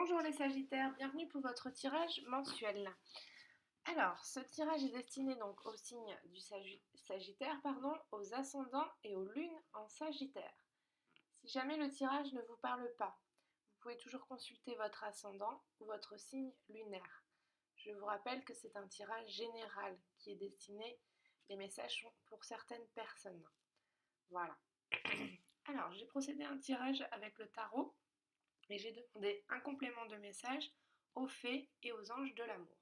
Bonjour les Sagittaires, bienvenue pour votre tirage mensuel. Alors, ce tirage est destiné donc au signe du Sagittaire, aux ascendants et aux lunes en Sagittaire. Si jamais le tirage ne vous parle pas, vous pouvez toujours consulter votre ascendant ou votre signe lunaire. Je vous rappelle que c'est un tirage général qui est destiné, les messages sont pour certaines personnes. Voilà. Alors, j'ai procédé à un tirage avec le tarot. Et j'ai demandé un complément de message aux fées et aux anges de l'amour.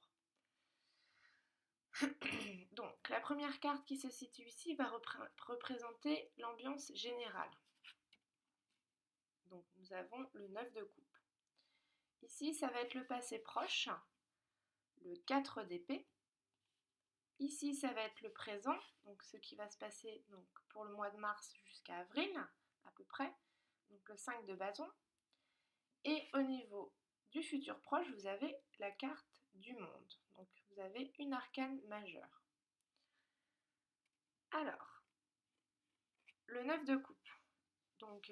Donc, la première carte qui se situe ici va représenter l'ambiance générale. Donc, nous avons le 9 de coupe. Ici, ça va être le passé proche, le 4 d'épée. Ici, ça va être le présent, donc ce qui va se passer donc, pour le mois de mars jusqu'à avril, à peu près. Donc, le 5 de bâton. Et au niveau du futur proche, vous avez la carte du monde. Donc vous avez une arcane majeure. Alors, le 9 de coupe. Donc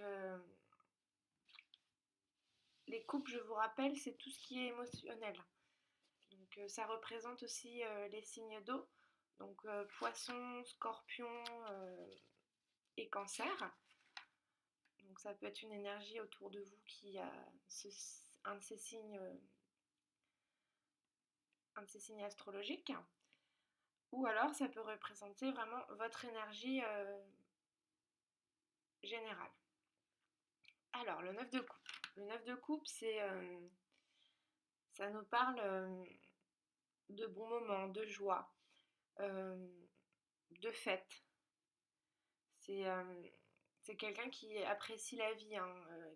les coupes, je vous rappelle, c'est tout ce qui est émotionnel. Donc ça représente aussi les signes d'eau. Donc poisson, scorpion et cancer. Donc ça peut être une énergie autour de vous qui a un de ces signes astrologiques. Ou alors ça peut représenter vraiment votre énergie générale. Alors, le 9 de coupe. Le 9 de coupe, ça nous parle de bons moments, de joie, de fête. C'est quelqu'un qui apprécie la vie,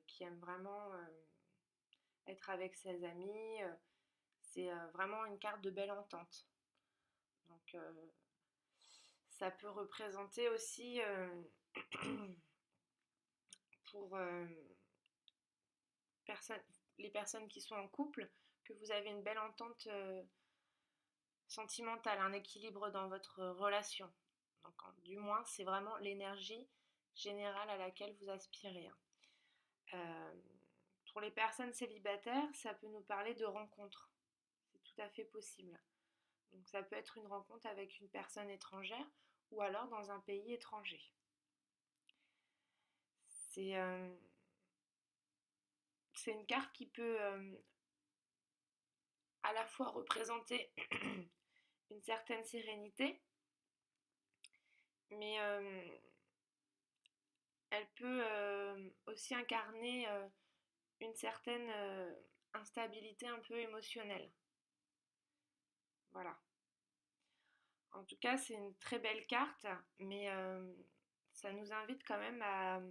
qui aime vraiment être avec ses amis. C'est vraiment une carte de belle entente. Donc, ça peut représenter aussi pour les personnes qui sont en couple que vous avez une belle entente sentimentale, un équilibre dans votre relation. Donc, du moins, c'est vraiment l'énergie générale à laquelle vous aspirez. Pour les personnes célibataires, ça peut nous parler de rencontres. C'est tout à fait possible. Donc, ça peut être une rencontre avec une personne étrangère ou alors dans un pays étranger. C'est une carte qui peut à la fois représenter une certaine sérénité, mais elle peut aussi incarner une certaine instabilité un peu émotionnelle. Voilà. En tout cas, c'est une très belle carte, mais ça nous invite quand même à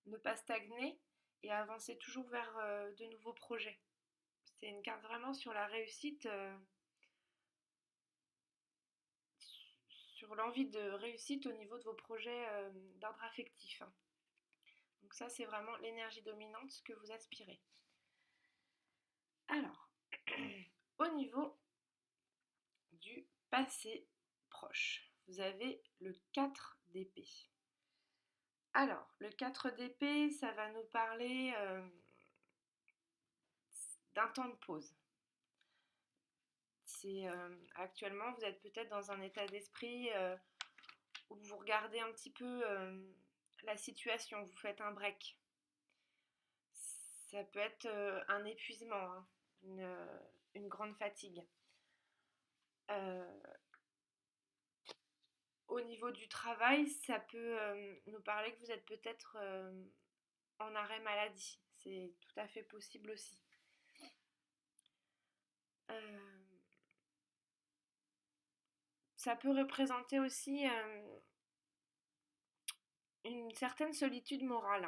ne pas stagner et à avancer toujours vers de nouveaux projets. C'est une carte vraiment sur la réussite, sur l'envie de réussite au niveau de vos projets d'ordre affectif. Donc ça, c'est vraiment l'énergie dominante que vous aspirez. Alors, au niveau du passé proche, vous avez le 4 d'épée. Alors, le 4 d'épée, ça va nous parler d'un temps de pause. Actuellement, vous êtes peut-être dans un état d'esprit où vous regardez un petit peu la situation, vous faites un break. Ça peut être un épuisement, une grande fatigue. Au niveau du travail, ça peut nous parler que vous êtes peut-être en arrêt maladie. C'est tout à fait possible aussi. Ça peut représenter aussi une certaine solitude morale.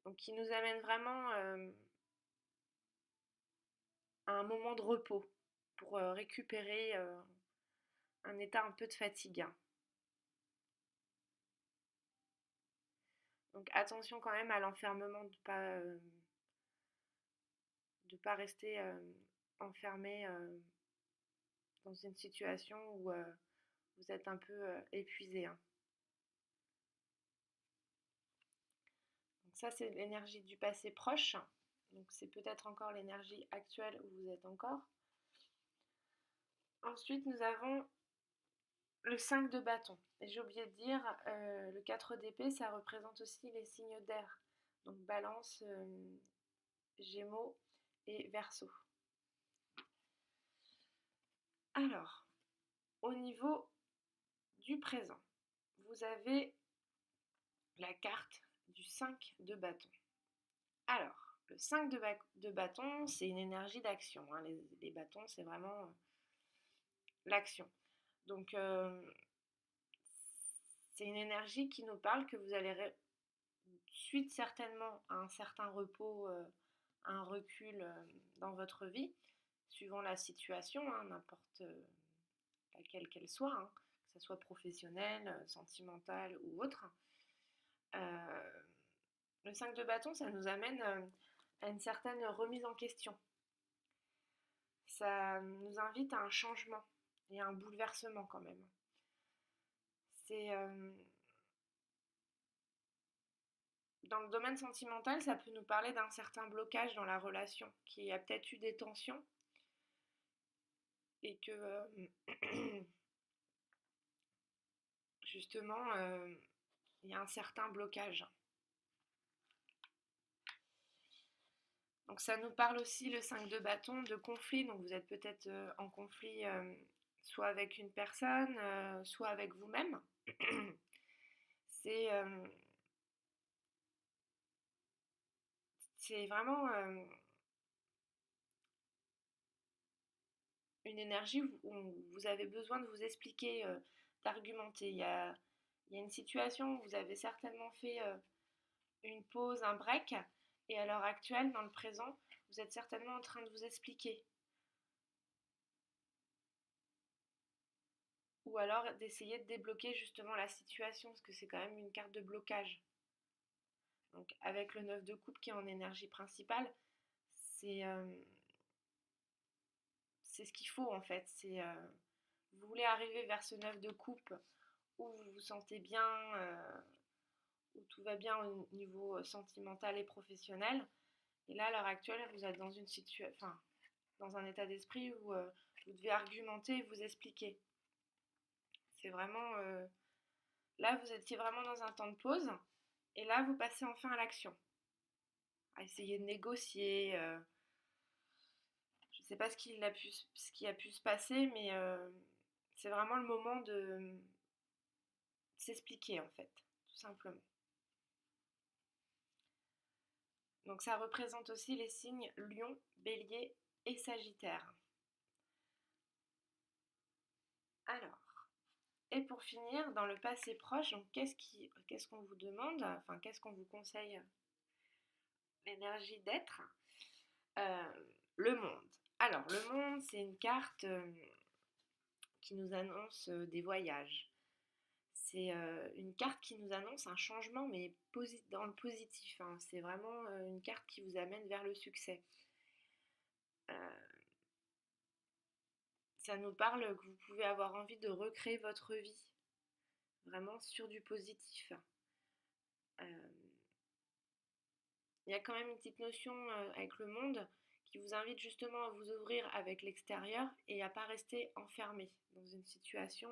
Donc qui nous amène vraiment à un moment de repos pour récupérer un état un peu de fatigue. Donc attention quand même à l'enfermement, de pas rester enfermé dans une situation où vous êtes un peu épuisé. Ça, c'est l'énergie du passé proche. Donc c'est peut-être encore l'énergie actuelle où vous êtes encore. Ensuite, nous avons le 5 de bâton. Et j'ai oublié de dire, le 4 d'épée, ça représente aussi les signes d'air. Donc balance, gémeaux et verseau. Alors, au niveau du présent, vous avez la carte du 5 de bâton. Alors, le 5 de bâton, c'est une énergie d'action. Hein. Les bâtons, c'est vraiment l'action. Donc, c'est une énergie qui nous parle que vous allez suite certainement à un certain repos, un recul dans votre vie, suivant la situation, hein, n'importe laquelle qu'elle soit, hein, que ce soit professionnelle, sentimentale ou autre. Le 5 de bâton, ça nous amène à une certaine remise en question. Ça nous invite à un changement et à un bouleversement quand même. C'est dans le domaine sentimental, ça peut nous parler d'un certain blocage dans la relation, qui a peut-être eu des tensions et que justement, il y a un certain blocage. Donc ça nous parle aussi, le 5 de bâton, de conflit. Donc vous êtes peut-être en conflit soit avec une personne, soit avec vous-même. C'est vraiment une énergie où vous avez besoin de vous expliquer, d'argumenter. Il y a une situation où vous avez certainement fait une pause, un break, et à l'heure actuelle, dans le présent, vous êtes certainement en train de vous expliquer. Ou alors d'essayer de débloquer justement la situation, parce que c'est quand même une carte de blocage. Donc avec le 9 de coupe qui est en énergie principale, c'est ce qu'il faut en fait. Vous voulez arriver vers ce 9 de coupe où vous vous sentez bien, où tout va bien au niveau sentimental et professionnel. Et là, à l'heure actuelle, vous êtes dans une dans un état d'esprit où vous devez argumenter et vous expliquer. C'est vraiment là, vous étiez vraiment dans un temps de pause, et là, vous passez enfin à l'action, à essayer de négocier. Je ne sais pas ce qui a pu se passer, mais c'est vraiment le moment de s'expliquer en fait, tout simplement. Donc ça représente aussi les signes Lion, Bélier et Sagittaire. Alors, et pour finir, dans le passé proche, donc qu'est-ce qu'on vous demande, enfin qu'est-ce qu'on vous conseille l'énergie d'être? Le monde. Alors, le monde, c'est une carte qui nous annonce des voyages. C'est une carte qui nous annonce un changement, mais dans le positif. Hein. C'est vraiment une carte qui vous amène vers le succès. Ça nous parle que vous pouvez avoir envie de recréer votre vie, vraiment sur du positif. Il y a quand même une petite notion avec le monde qui vous invite justement à vous ouvrir avec l'extérieur et à ne pas rester enfermé dans une situation.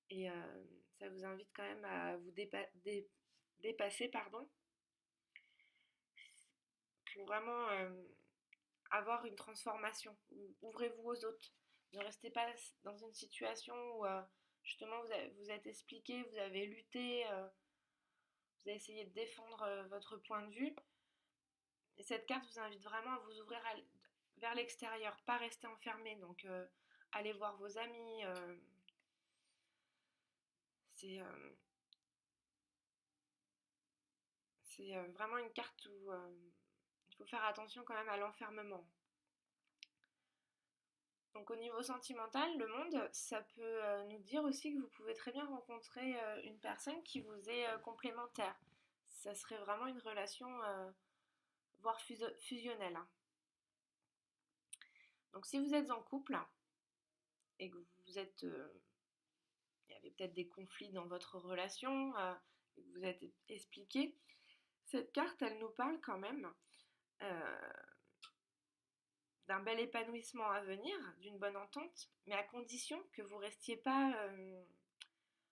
Et ça vous invite quand même à vous dépasser, pardon, pour vraiment avoir une transformation. Ouvrez-vous aux autres. Ne restez pas dans une situation où justement vous êtes expliqué, vous avez lutté, vous avez essayé de défendre votre point de vue. Et cette carte vous invite vraiment à vous ouvrir vers l'extérieur, pas rester enfermé. Donc allez voir vos amis. C'est vraiment une carte où il faut faire attention quand même à l'enfermement. Donc au niveau sentimental, le monde, ça peut nous dire aussi que vous pouvez très bien rencontrer une personne qui vous est complémentaire. Ça serait vraiment une relation, voire fusionnelle. Hein. Donc si vous êtes en couple et que vous êtes... il y avait peut-être des conflits dans votre relation, et que vous êtes expliqué, Cette carte, elle nous parle quand même euh, d'un bel épanouissement à venir, d'une bonne entente, mais à condition que vous restiez pas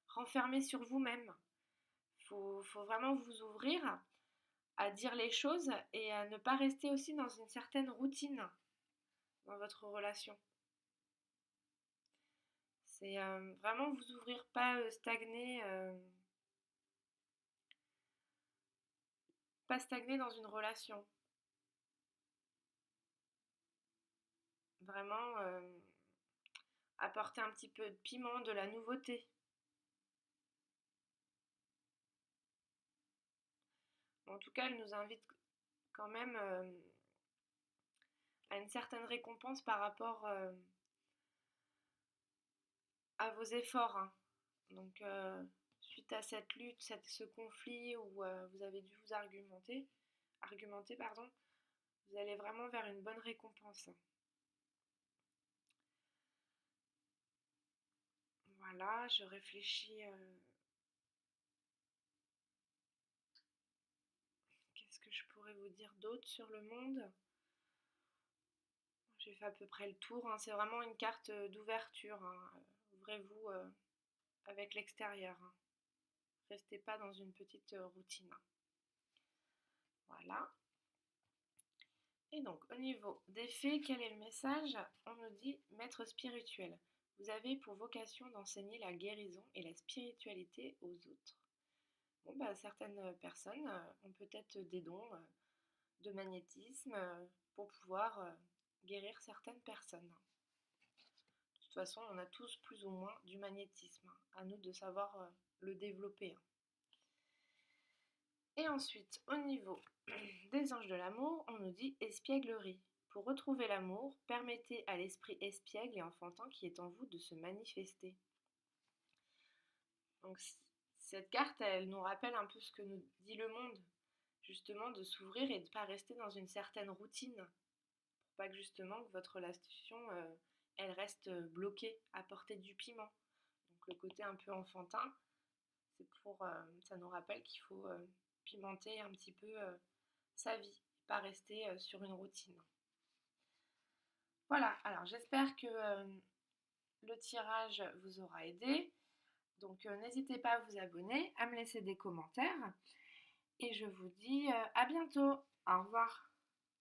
renfermé sur vous-même. Faut vraiment vous ouvrir à dire les choses et à ne pas rester aussi dans une certaine routine dans votre relation. C'est vraiment vous ouvrir, pas stagner dans une relation. Vraiment apporter un petit peu de piment, de la nouveauté. En tout cas, elle nous invite quand même à une certaine récompense par rapport à vos efforts, hein. Donc, suite à cette lutte, ce conflit où vous avez dû vous argumenter, pardon, vous allez vraiment vers une bonne récompense. Voilà, je réfléchis. Qu'est-ce que je pourrais vous dire d'autre sur le monde? J'ai fait à peu près le tour, hein. C'est vraiment une carte d'ouverture, hein. Ouvrez-vous avec l'extérieur, hein. Restez pas dans une petite routine. Voilà. Et donc, au niveau des faits, quel est le message? On nous dit maître spirituel. Vous avez pour vocation d'enseigner la guérison et la spiritualité aux autres. Bon, bah, certaines personnes ont peut-être des dons de magnétisme pour pouvoir guérir certaines personnes. De toute façon, on a tous plus ou moins du magnétisme, hein. À nous de savoir le développer, hein. Et ensuite, au niveau des anges de l'amour, on nous dit espièglerie. Pour retrouver l'amour, permettez à l'esprit espiègle et enfantin qui est en vous de se manifester. Donc cette carte, elle nous rappelle un peu ce que nous dit le monde, justement de s'ouvrir et de ne pas rester dans une certaine routine, pour pas que justement que votre relation, elle reste bloquée, à portée du piment. Donc le côté un peu enfantin, ça nous rappelle qu'il faut pimenter un petit peu sa vie, pas rester sur une routine. Voilà, alors j'espère que le tirage vous aura aidé. Donc n'hésitez pas à vous abonner, à me laisser des commentaires. Et je vous dis à bientôt. Au revoir.